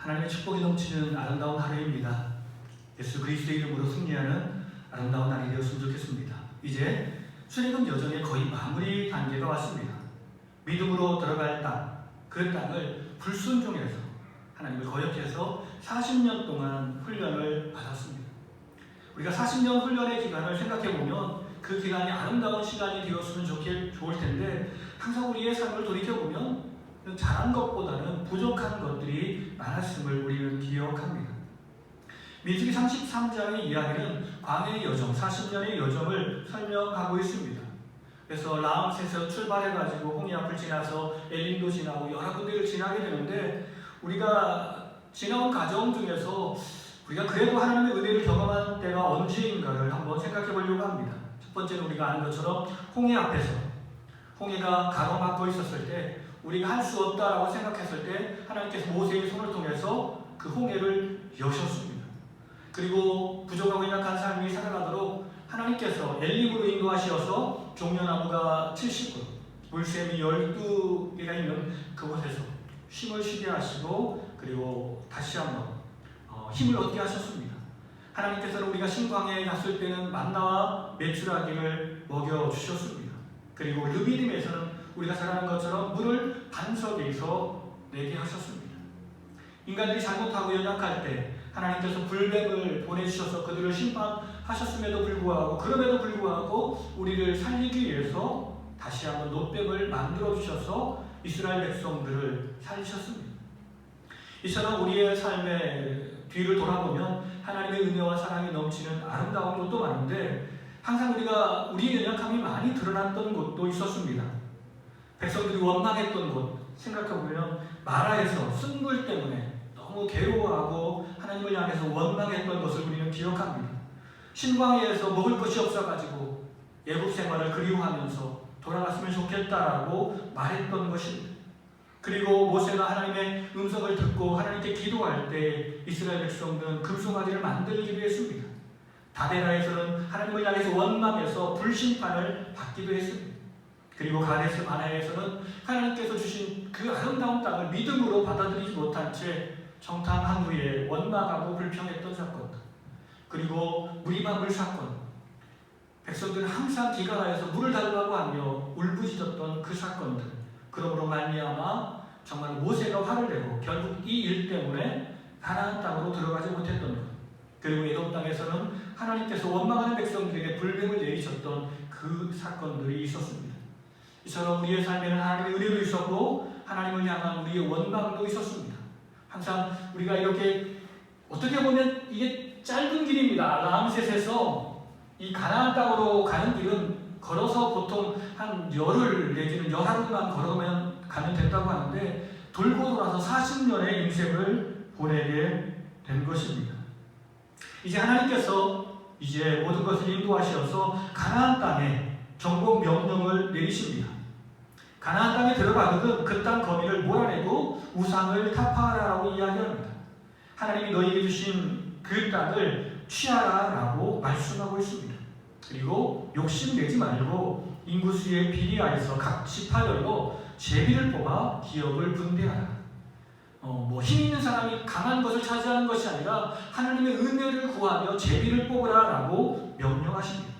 하나님의 축복이 넘치는 아름다운 하루입니다. 예수 그리스도의 이름으로 승리하는 아름다운 날이 되었으면 좋겠습니다. 이제 출애굽 여정의 거의 마무리 단계가 왔습니다. 믿음으로 들어갈 땅, 그 땅을 불순종해서 하나님을 거역해서 40년 동안 훈련을 받았습니다. 우리가 40년 훈련의 기간을 생각해보면 그 기간이 아름다운 시간이 되었으면 좋을 텐데 항상 우리의 삶을 돌이켜보면 잘한 것보다는 부족한 것들이 많았음을 우리는 기억합니다. 민수기 33장의 이야기는 광야의 여정, 40년의 여정을 설명하고 있습니다. 그래서 라암셋에서 출발해가지고 홍해 앞을 지나서 엘림도 지나고 여러 군데를 지나게 되는데 우리가 지나온 과정 중에서 우리가 그래도 하나님의 은혜를 경험한 때가 언제인가를 한번 생각해 보려고 합니다. 첫 번째는 우리가 아는 것처럼 홍해 앞에서 홍해가 가로막고 있었을 때 우리가 할 수 없다라고 생각했을 때 하나님께서 모세의 손을 통해서 그 홍해를 여셨습니다. 그리고 부족하고 연약한 삶이 살아가도록 하나님께서 엘림으로 인도하셔서 종려나무가 70그루, 물샘이 12개가 있는 그곳에서 쉼을 쉬게 하시고 그리고 다시 한번 힘을 얻게 하셨습니다. 하나님께서는 우리가 신광야에 갔을 때는 만나와 메추라기를 먹여주셨습니다. 그리고 르비딤에서는 우리가 잘 아는 것처럼 물을 반석에서 내게 하셨습니다. 인간들이 잘못하고 연약할 때 하나님께서 불뱀을 보내주셔서 그들을 심판하셨음에도 불구하고 그럼에도 불구하고 우리를 살리기 위해서 다시 한번 놋뱀을 만들어주셔서 이스라엘 백성들을 살리셨습니다. 이처럼 우리의 삶의 뒤를 돌아보면 하나님의 은혜와 사랑이 넘치는 아름다운 곳도 많은데 항상 우리가 우리의 연약함이 많이 드러났던 곳도 있었습니다. 백성들이 원망했던 곳 생각해보면 마라에서 쓴물 때문에 너무 괴로워하고 하나님을 향해서 원망했던 것을 우리는 기억합니다. 신광야에서 먹을 것이 없어가지고 애굽 생활을 그리워하면서 돌아갔으면 좋겠다라고 말했던 것입니다. 그리고 모세가 하나님의 음성을 듣고 하나님께 기도할 때 이스라엘 백성들은 금송아지를 만들기도 했습니다. 다베라에서는 하나님을 향해서 원망해서 불심판을 받기도 했습니다. 그리고 가데스 바네아에서는 하나님께서 주신 그 아름다운 땅을 믿음으로 받아들이지 못한 채 정탐한 후에 원망하고 불평했던 사건들, 그리고 무리바 물 사건, 백성들은 항상 기가 나서 물을 달라고 하며 울부짖었던 그 사건들, 그러므로 말미암아 정말 모세가 화를 내고 결국 이 일 때문에 가나안 땅으로 들어가지 못했던 것, 그리고 에돔 땅에서는 하나님께서 원망하는 백성들에게 불뱀을 내리셨던 그 사건들이 있었습니다. 이처럼 우리의 삶에는 하나님의 은혜도 있었고 하나님을 향한 우리의 원망도 있었습니다. 항상 우리가 이렇게 어떻게 보면 이게 짧은 길입니다. 라암셋에서 이 가나안 땅으로 가는 길은 걸어서 보통 한 열흘 내지는 열하루만 걸으면 가면 된다고 하는데 돌고 돌아서 40년의 인생을 보내게 된 것입니다. 이제 하나님께서 이제 모든 것을 인도하셔서 가나안 땅에 정복 명령을 내리십니다. 가나안 땅에 들어가거든 그 땅 거민을 몰아내고 우상을 타파하라고 이야기합니다. 하나님이 너희에게 주신 그 땅을 취하라라고 말씀하고 있습니다. 그리고 욕심내지 말고 인구수의 비리하에서 각 지파별로 제비를 뽑아 기업을 분배하라. 힘 있는 사람이 강한 것을 차지하는 것이 아니라 하나님의 은혜를 구하며 제비를 뽑으라라고 명령하십니다.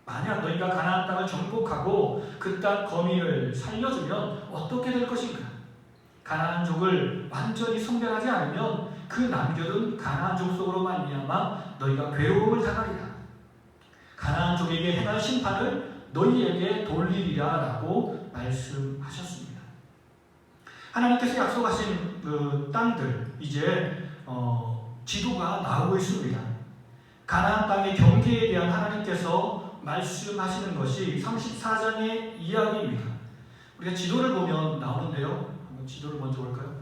만약 너희가 가나안 땅을 정복하고 그 땅 거민을 살려주면 어떻게 될 것인가? 가나안족을 완전히 성별하지 않으면 그 남겨둔 가나안족 속으로 말미암아 너희가 괴로움을 당하리라. 가나안족에게 행한 심판을 너희에게 돌리리라라고 말씀하셨습니다. 하나님께서 약속하신 그 땅들 이제 지도가 나오고 있습니다. 가나안 땅의 경계에 대한 하나님께서 말씀하시는 것이 34장의 이야기입니다. 우리가 지도를 보면 나오는데요. 한번 지도를 먼저 볼까요?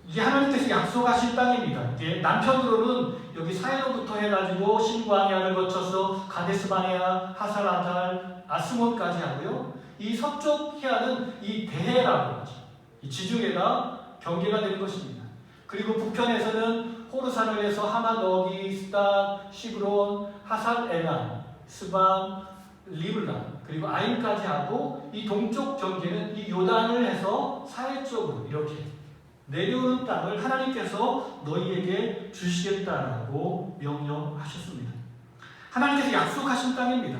이게 하나님께서 약속하신 땅입니다. 이게 남편으로는 여기 사해로부터 해가지고 신광야를 거쳐서 가데스 바네아, 하살아달, 아스몬까지 하고요. 이 서쪽 해안은 이 대해라고 하죠. 이 지중해가 경계가 되는 것입니다. 그리고 북편에서는 호르산을 해서 하마너기, 스단, 시그론, 하살 에난, 스반, 리블란 그리고 아인까지 하고 이 동쪽 경계는 이 요단을 해서 사해 쪽으로 이렇게 내려오는 땅을 하나님께서 너희에게 주시겠다라고 명령하셨습니다. 하나님께서 약속하신 땅입니다.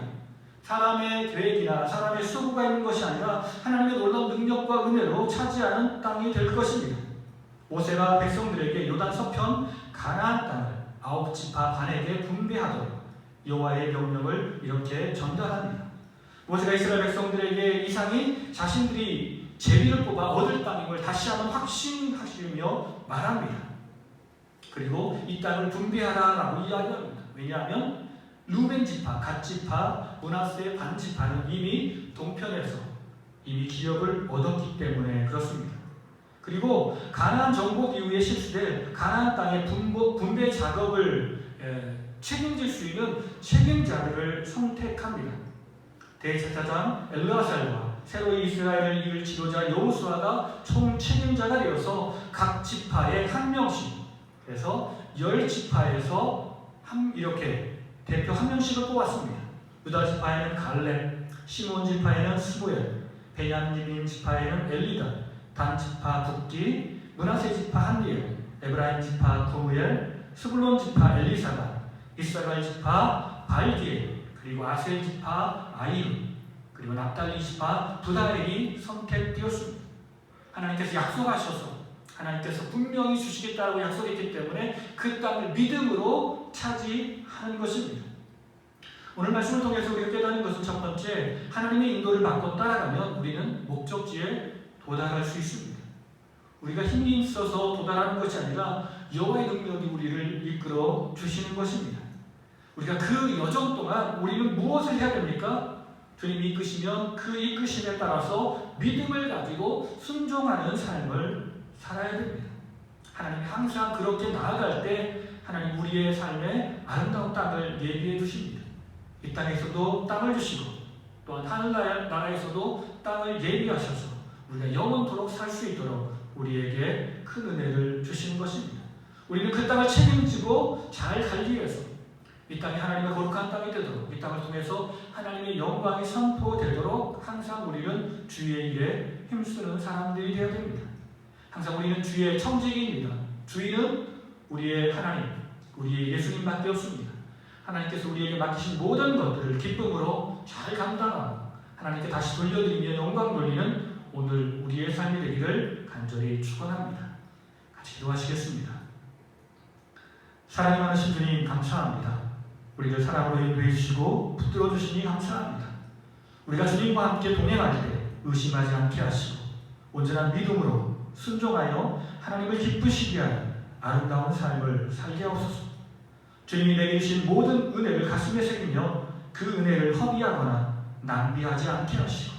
사람의 계획이나 사람의 수고가 있는 것이 아니라 하나님의 놀라운 능력과 은혜로 차지하는 땅이 될 것입니다. 모세가 백성들에게 요단 서편 가나안 땅을 9지파 반에게 분배하도록 여호와의 명령을 이렇게 전달합니다. 모세가 이스라엘 백성들에게 이상이 자신들이 제비를 뽑아 얻을 땅임을 다시 한번 확신하시며 말합니다. 그리고 이 땅을 분배하라라고 이야기합니다. 왜냐하면 루벤 지파, 갓 지파, 므낫세 반 지파는 이미 동편에서 이미 기업을 얻었기 때문에 그렇습니다. 그리고 가나안 정복 이후에 실시될 가나안 땅의 분배 작업을 책임질 수 있는 책임자들을 선택합니다. 대제사장 엘르아살과 새로이 이스라엘을 이을 지도자 여호수아가 총 책임자가 되어서 각 지파에 한 명씩, 그래서 10지파에서 이렇게 대표 한 명씩을 뽑았습니다. 유다 지파에는 갈렙, 시몬 지파에는 스무엘, 베냐민 지파에는 엘리다, 단 지파 붓기, 므낫세 지파 한니엘, 에브라임 지파 고무엘, 스불론 지파 엘리사가, 이스라엘 지파 발디엘, 그리고 아셀 지파 아이루, 그리고 납달리 지파 부다엘이 선택되었습니다. 하나님께서 약속하셔서 하나님께서 분명히 주시겠다고 약속했기 때문에 그 땅을 믿음으로 차지하는 것입니다. 오늘 말씀을 통해서 우리가 깨닫는 것은 첫 번째, 하나님의 인도를 받고 따라가면 우리는 목적지에 도달할 수 있습니다. 우리가 힘이 있어서 도달하는 것이 아니라 여호와의 능력이 우리를 이끌어 주시는 것입니다. 우리가 그 여정 동안 우리는 무엇을 해야 됩니까? 주님이 이끄시면 그 이끄심에 따라서 믿음을 가지고 순종하는 삶을 살아야 됩니다. 하나님이 항상 그렇게 나아갈 때 하나님 우리의 삶에 아름다운 땅을 예비해 주십니다. 이 땅에서도 땅을 주시고 또한 하늘나라에서도 땅을 예비하셔서 우리가 영원토록 살 수 있도록 우리에게 큰 은혜를 주시는 것입니다. 우리는 그 땅을 책임지고 잘 살기 위해서 이 땅이 하나님의 거룩한 땅이 되도록, 이 땅을 통해서 하나님의 영광이 선포되도록 항상 우리는 주의 일에 힘쓰는 사람들이 되어야 됩니다. 항상 우리는 주의 청지기입니다. 주인은 우리의 하나님, 우리의 예수님밖에 없습니다. 하나님께서 우리에게 맡기신 모든 것들을 기쁨으로 잘 감당하고 하나님께 다시 돌려드리며 영광 돌리는 오늘 우리의 삶이 되기를 간절히 축원합니다. 같이 기도하시겠습니다. 사랑이 많으신 주님 감사합니다. 우리를 사랑으로 인도해 주시고 붙들어 주시니 감사합니다. 우리가 주님과 함께 동행할 때 의심하지 않게 하시고 온전한 믿음으로 순종하여 하나님을 기쁘시게 하는 아름다운 삶을 살게 하옵소서. 주님이 내게 주신 모든 은혜를 가슴에 새기며 그 은혜를 허비하거나 낭비하지 않게 하시고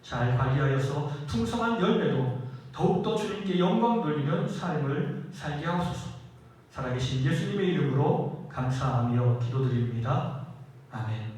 잘 관리하여서 풍성한 열매로 더욱더 주님께 영광 돌리는 삶을 살게 하옵소서. 살아계신 예수님의 이름으로 감사하며 기도드립니다. 아멘.